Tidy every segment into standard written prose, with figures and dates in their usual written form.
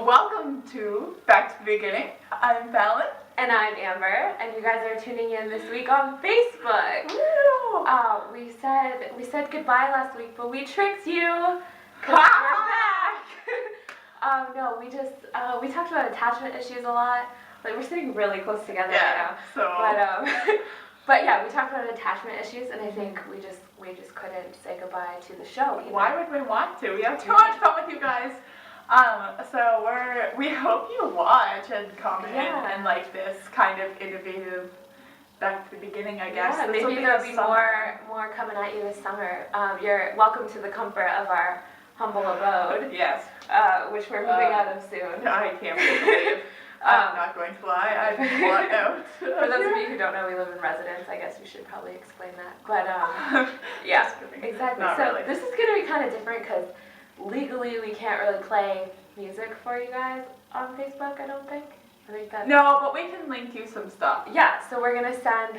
welcome to Back to the Beginning. I'm Fallon. And I'm Amber, and you guys are tuning in this week on Facebook. Woo! We said goodbye last week, but we tricked you, because we're back. No, we talked about attachment issues a lot. Like, we're sitting really close together right now. But yeah, we talked about attachment issues, and I think we just couldn't say goodbye to the show either. Why would we want to? We have too much fun with you guys. So we hope you watch and comment and like this kind of innovative Back to the Beginning, I guess. Yeah, maybe there'll be more coming at you this summer. You're welcome to the comfort of our humble abode. Yes. Which we're moving out of soon. I can't believe. I'm not going to lie, I want out. For those of you who don't know, we live in residence. I guess we should probably explain that. But yeah, exactly. Not so really. this is going to be kind of different because legally we can't really play music for you guys on Facebook, I don't think. I think that. No, but we can link you some stuff. Yeah, so we're going to send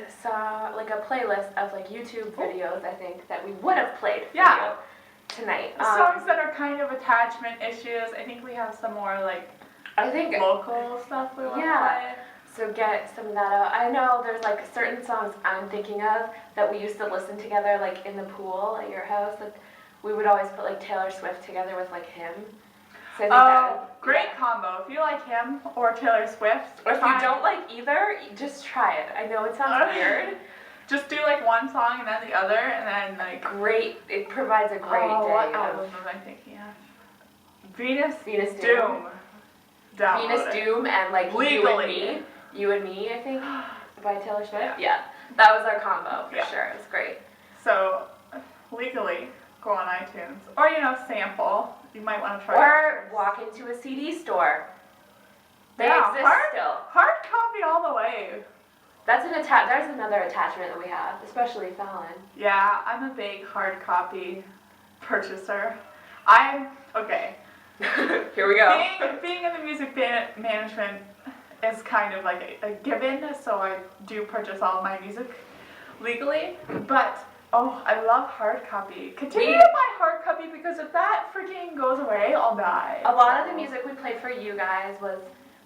like a playlist of like YouTube videos, I think, that we would have played for you tonight. Songs that are kind of attachment issues. I think we have some more like local stuff we want to play. So get some of that out. I know there's like certain songs I'm thinking of that we used to listen together like in the pool at your house. Like we would always put like Taylor Swift together with like him. So I think great combo. If you like him or Taylor Swift. Or if you don't like either, just try it. I know it sounds weird. Just do like one song and then the other and then like it provides a great day. What album was I thinking of? Venus Doom. Venus Doom and like Legally. You and Me, I think, by Taylor Swift. Yeah, that was our combo for sure. It was great. So, Legally, go on iTunes. Or, sample. You might want to try Or walk into a CD store. They exist still. Hard copy all the way. There's another attachment that we have, especially Fallon. Yeah, I'm a big hard copy purchaser. Okay. Here we go. Being in the music management is kind of like a given, so I do purchase all of my music legally, but I love hard copy. Continue to buy hard copy because if that freaking goes away, I'll die. A lot of the music we played for you guys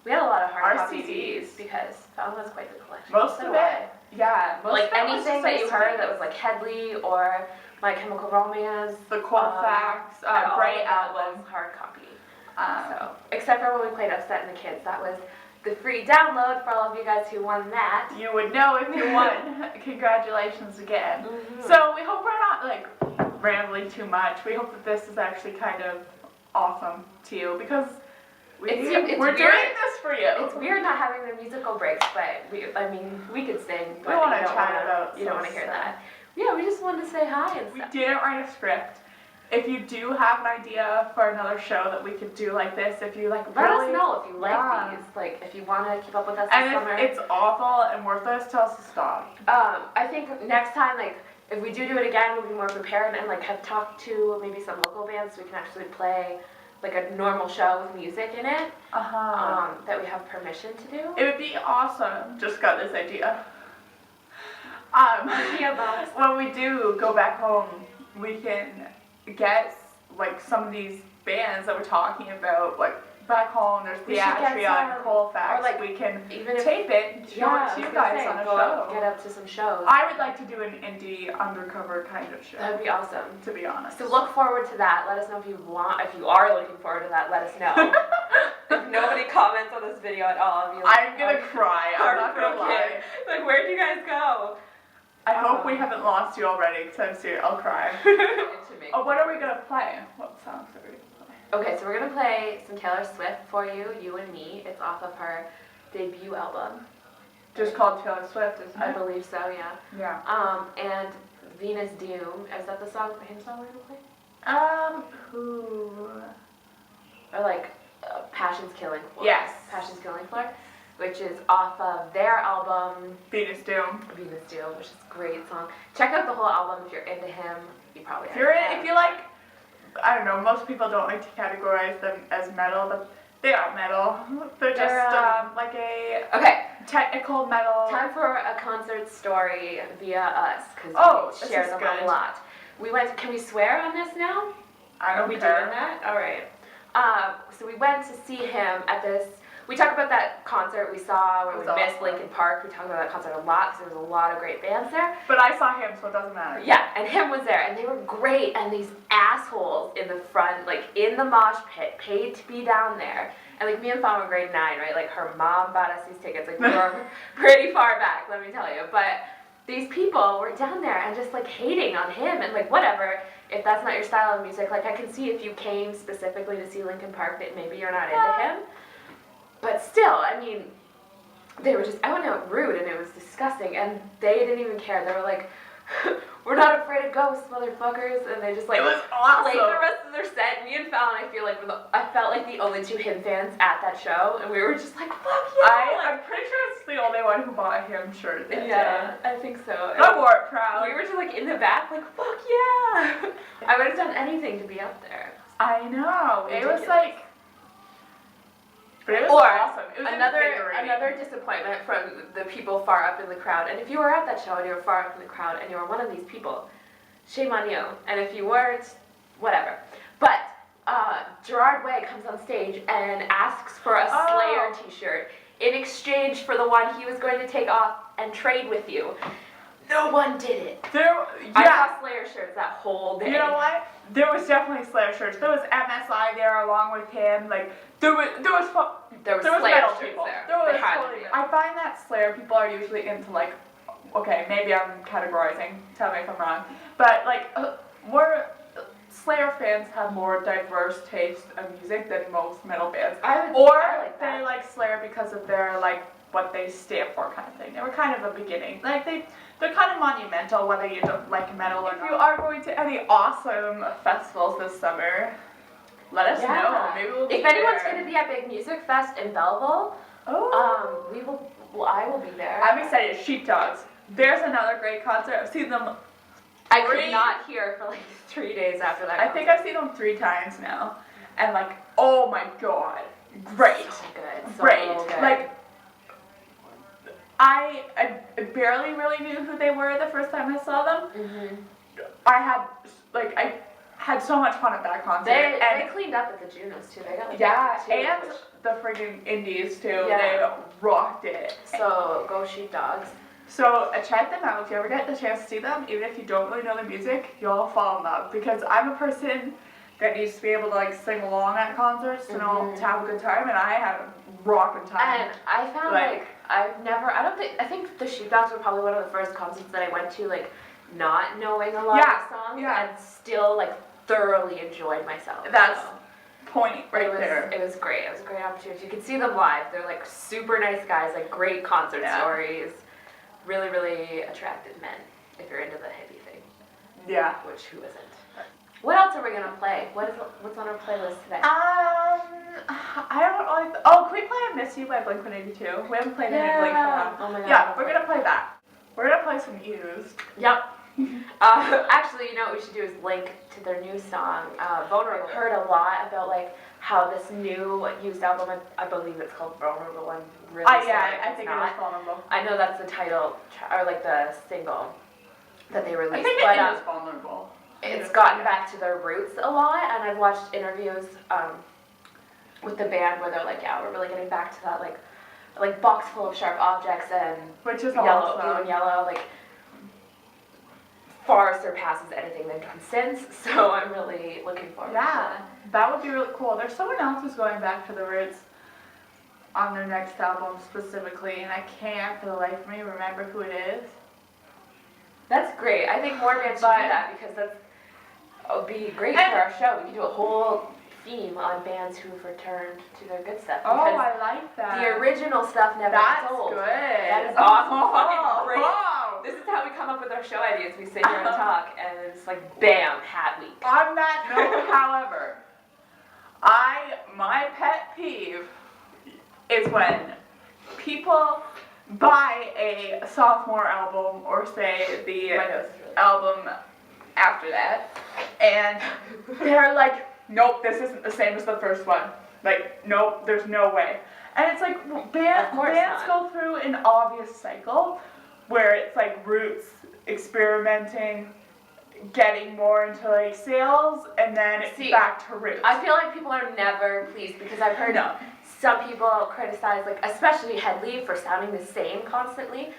we had a lot of hard copy CDs because Fallon was quite the collection. Most of it, yeah. Like anything that you heard that was like Headley or My Chemical Romance, the Colfax, Bright album, hard copy. Except for when we played Upset and the Kids, that was the free download for all of you guys who won that. You would know if you won. Congratulations again. Mm-hmm. So we hope we're not like rambling too much. We hope that this is actually kind of awesome to you because we're doing this for you. It's weird not having the musical breaks, but we could sing. But we want to chat about. You don't want to hear that. Yeah, we just wanted to say hi and stuff. We didn't write a script. If you do have an idea for another show that we could do like this, if you like let us know if you like these. Like if you want to keep up with us this summer. And if it's awful and worthless, tell us to stop. I think next time, like if we do it again, we'll be more prepared and like have talked to maybe some local bands so we can actually play like a normal show with music in it. That we have permission to do. It would be awesome. Just got this idea. When we do go back home, we can get like some of these bands that we're talking about, like back home. There's Theatria and Colfax. Or like we can tape it and show it to you guys on a show. Get up to some shows. I would like to do an indie undercover kind of show. That would be awesome. To be honest. So look forward to that. Let us know if you are looking forward to that. Let us know. If nobody comments on this video at all, I'm gonna cry. I'm not gonna lie. Like, where'd you guys go? I hope we haven't lost you already, because I'm serious. I'll cry. What are we gonna play? What songs are we gonna play? Okay, so we're gonna play some Taylor Swift for you and Me. It's off of her debut album. Just called Taylor Swift, isn't it? I believe so, yeah. Yeah. And Venus Doom. Is that the hymn song we're gonna play? Or like Passion's Killing Floor. Yes. Passion's Killing Floor, which is off of their album Venus Doom, which is a great song. Check out the whole album if you're into him. You probably if you like, I don't know, most people don't like to categorize them as metal, but they are metal. They're just like a technical metal. Time for a concert story via us because we share them a lot. Can we swear on this now? I don't Are we care. doing that? All right. So we went to see him at this. We talked about that concert we saw where we missed awesome. Linkin Park. We talked about that concert a lot because there was a lot of great bands there. But I saw him, so it doesn't matter. Yeah, and him was there, and they were great. And these assholes in the front, like in the mosh pit, paid to be down there. And like me and Fallon were grade 9, right? Like her mom bought us these tickets. Like we were pretty far back, let me tell you. But these people were down there and just like hating on him and like whatever. If that's not your style of music, like I can see if you came specifically to see Linkin Park that maybe you're not into him. But still, I mean, they were just out and out rude, and it was disgusting, and they didn't even care. They were like, we're not afraid of ghosts, motherfuckers, and they just like It was awesome. played the rest of their set. Me and Fallon, I felt like the only 2 him fans at that show, and we were just like, fuck yeah! I'm pretty sure it's the only one who bought him shirt. Yeah, I think so. I wore it proud. We were just like in the back, like, fuck yeah! I would have done anything to be up there. I know. It was Ridiculous. like... But it was Or awesome. It was invigorating. another disappointment from the people far up in the crowd. And if you were at that show and you were far up in the crowd and you were one of these people, shame on you. And if you weren't, whatever. But Gerard Way comes on stage and asks for a Slayer t-shirt in exchange for the one he was going to take off and trade with you. No one did it. I saw Slayer shirts that whole day. You know what? There was definitely Slayer shirts. There was MSI there along with him. Like there was Slayer metal shirts people. there. There was They had to totally. be. I find that Slayer people are usually into like, okay, maybe I'm categorizing. Tell me if I'm wrong. But like, Slayer fans have more diverse taste of music than most metal bands. I like that. They like Slayer because of their like what they stand for kind of thing. They were kind of a beginning. Like they're kind of monumental whether you don't like metal or not. If you are going to any awesome festivals this summer, let us know. Maybe we'll be If anyone's there. going to be at Big Music Fest in Belleville, I will be there. I'm excited. Sheepdogs. There's another great concert. I've seen them. I could not hear for like 3 days after that. I think I've seen them 3 times now, and like, oh my god, great, So good. So great. good. Like, I barely really knew who they were the first time I saw them. Mm-hmm. I had so much fun at that concert. They cleaned up at the Junos too. They got like and the friggin' indies too. Yeah. They rocked it. So go Sheepdogs. So check them out if you ever get the chance to see them. Even if you don't really know the music, you'll fall in love. Because I'm a person that needs to be able to like sing along at concerts to know to have a good time, and I had a rocking time. And I found I think the Sheepdogs were probably one of the first concerts that I went to like not knowing a lot of the songs and still like thoroughly enjoyed myself. That's point right there. It was great. It was a great opportunity. You could see them live. They're like super nice guys, like great concert stories. Really, really attractive men, if you're into the hippie thing. Yeah. Which, who isn't? What else are we going to play? What's on our playlist today? I don't know. Oh, can we play I Miss You by Blink-182? We haven't played any Blink for a while. Oh my god. Yeah, we're going to play that. We're going to play some Used. Yep. Actually, you know what we should do is link to their new song, Vulnerable. I've heard a lot about like how this new Used album, I believe it's called Vulnerable, I'm really sorry I think it is Vulnerable. I know that's the title, or like the single that they released. I think but, it is Vulnerable. It's gotten back to their roots a lot, and I've watched interviews with the band where they're like, yeah, we're really getting back to that like box full of sharp objects and Which is yellow, awesome. blue and yellow, like far surpasses anything they've done since. So I'm really looking forward to that. That would be really cool. There's someone else who's going back to the roots on their next album specifically, and I can't for the life of me remember who it is. That's great. I think more bands should do that because that would be great for our show. We could do a whole theme on bands who've returned to their good stuff. Oh, I like that. The original stuff never gets old. That's good. That is awesome. Fucking great. Oh. This is how we come up with our show ideas. We sit here and talk, and it's like, bam, hat week. On that note, however, my pet peeve is when people buy a sophomore album or say the album after that, and they're like, nope, this isn't the same as the first one. Like, nope, there's no way. And it's like, bands go through an obvious cycle where it's like roots, experimenting, getting more into like sales, and then it's back to roots. I feel like people are never pleased because I've heard some people criticize, like especially Headley, for sounding the same constantly.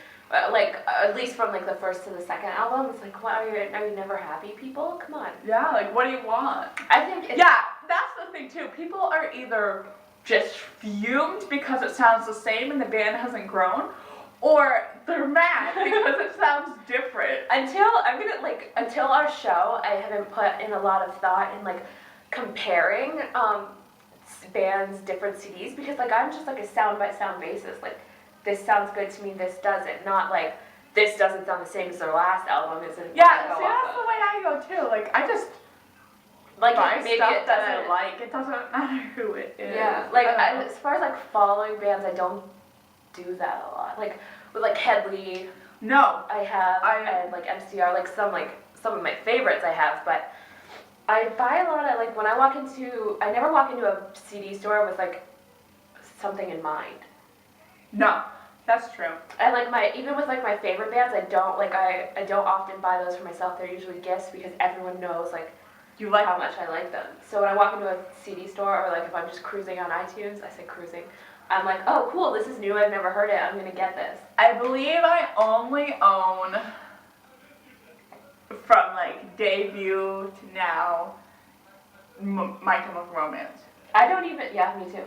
Like at least from like the first to the second album, it's like, what, are you never happy, people? Come on. Yeah, like what do you want? I think it's, that's the thing too. People are either just fumed because it sounds the same and the band hasn't grown, or they're mad because it sounds different. Until our show, I haven't put in a lot of thought in like comparing bands' different CDs, because like I'm just like a sound by sound basis. Like this sounds good to me, this doesn't. Not like this doesn't sound the same as their last album. Isn't? Yeah, see, that's the way I go too. Like I just like buy maybe stuff it that I doesn't. like. It doesn't matter who it is. Yeah, like as far as like following bands, I don't do that a lot. Like with like Headley, no, I have, and like MCR, like some of my favorites I have, but I buy a lot of, like when I never walk into a CD store with like something in mind. No, that's true. And like even with like my favorite bands, I don't often buy those for myself. They're usually gifts because everyone knows like You like how much I like them. So when I walk into a CD store, or like if I'm just cruising on iTunes, I say cruising, I'm like, oh cool, this is new, I've never heard it, I'm gonna get this. I believe I only own, from like debut to now, My Chemical Romance. I don't even, yeah, me too.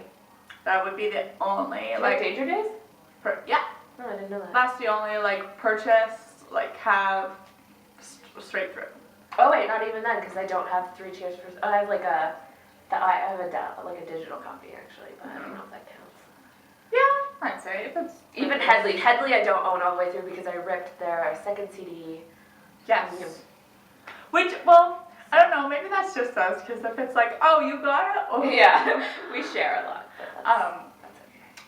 That would be the only Like Danger Days? yeah. No, I didn't know that. That's the only like purchase, like have straight through. Oh wait, not even then, because I don't have Three Cheers for. I have like I have a digital copy actually, but I don't know if that counts. Yeah, I'd say if it's Even Headley I don't own all the way through because I ripped their second CD. Yes. Which, well, I don't know, maybe that's just us, because if it's like, oh, you got it? Oh. Yeah, we share a lot, but that's okay.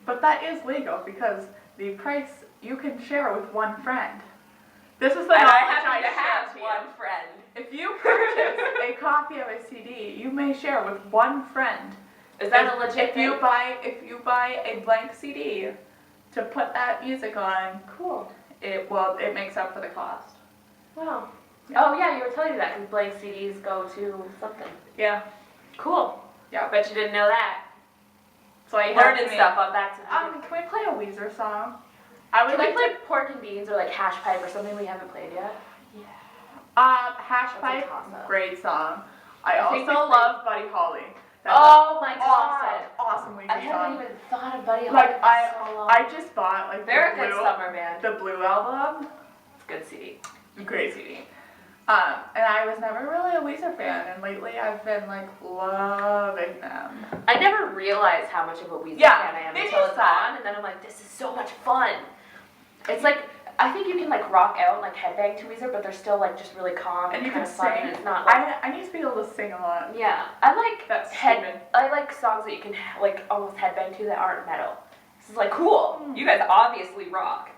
But that is legal, because the price you can share with one friend. This is the and knowledge I happen to share have to you. one friend. If you purchase a copy of a CD, you may share with one friend. Is that a legit thing? If you buy a blank CD to put that music on, Cool. it makes up for the cost. Wow. Yeah. Oh yeah, you were telling me that because blank CDs go to something. Yeah. Cool. Yeah. I bet you didn't know that. So I Learning stuff on back to the Can we play a Weezer song? I would Can like we play Pork and Beans or like Hash Pipe or something we haven't played yet? Hash That's a Pipe, toss-up. great song. I I think also we played- love Buddy Holly. That's Oh my god. awesome Weezer I song. haven't even thought of Buddy Holly Like for so long. I just bought like They're a good summer band. the Blue album. It's a good CD. Great CD. And I was never really a Weezer fan, and lately I've been like loving them. I never realized how much of a Weezer Yeah, fan I am maybe until it's it's that. on, and then I'm like, this is so much fun. It's like, I think you can like rock out and like headbang to Weezer, but they're still like just really calm And you kind can of fun, sing. and it's not like, I need to be able to sing a lot. yeah. I like That's stupid. I like songs that you can like almost headbang to that aren't metal. This is like, cool, you guys obviously rock.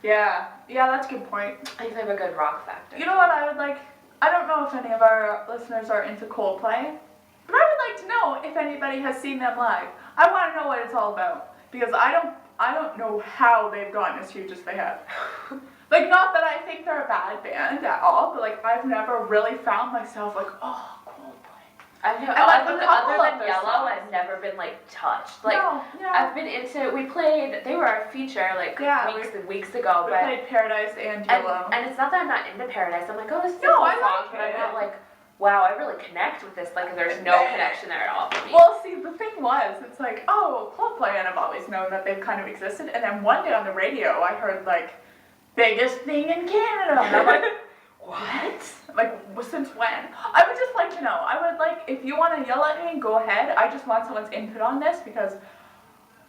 Yeah, that's a good point. I think they have a good rock factor. You know what I would like? I don't know if any of our listeners are into Coldplay, but I would like to know if anybody has seen them live. I want to know what it's all about, because I don't know how they've gotten as huge as they have. Like, not that I think they're a bad band at all, but like I've never really found myself like, oh, Coldplay. I've never, And, like, other a couple than of their Yellow, songs. I've never been like touched. Like No, yeah. I've been into. We played. They were our feature like weeks and weeks ago. We but played Paradise and Yellow. and it's not that I'm not into Paradise. I'm like, oh, this is No, a I cool like song, but I'm it. not like, wow, I really connect with this. Like, there's no connection there at all for me. Well, see, the thing was, it's like, oh, Coldplay, and I've always known that they've kind of existed, and then one day on the radio, I heard, like, biggest thing in Canada, and I'm like, what? Like, since when? I would just like to know. I would like, if you want to yell at me, go ahead. I just want someone's input on this, because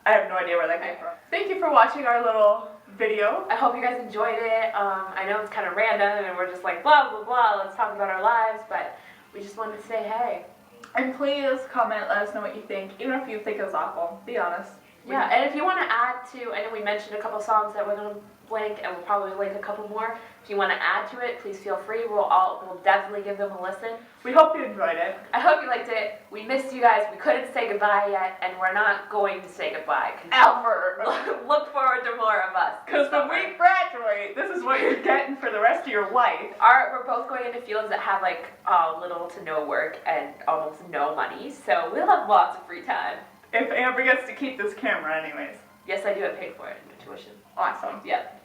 I have no idea where that came from. Thank you for watching our little video. I hope you guys enjoyed it. I know it's kind of random, and we're just like, blah, blah, blah, let's talk about our lives, but we just wanted to say hey. And please comment, let us know what you think, even if you think it's awful. Be honest. Yeah, and if you want to add to, I know we mentioned a couple songs that we're going to link, and we'll probably link a couple more. If you want to add to it, please feel free. We'll definitely give them a listen. We hope you enjoyed it. I hope you liked it. We missed you guys. We couldn't say goodbye yet, and we're not going to say goodbye. Ever. Look forward to more of us. Because when we graduate, this is what you're getting for the rest of your life. We're both going into fields that have like little to no work and almost no money, so we'll have lots of free time. If Amber gets to keep this camera anyways. Yes, I do. I paid for it in tuition. Awesome. Yep.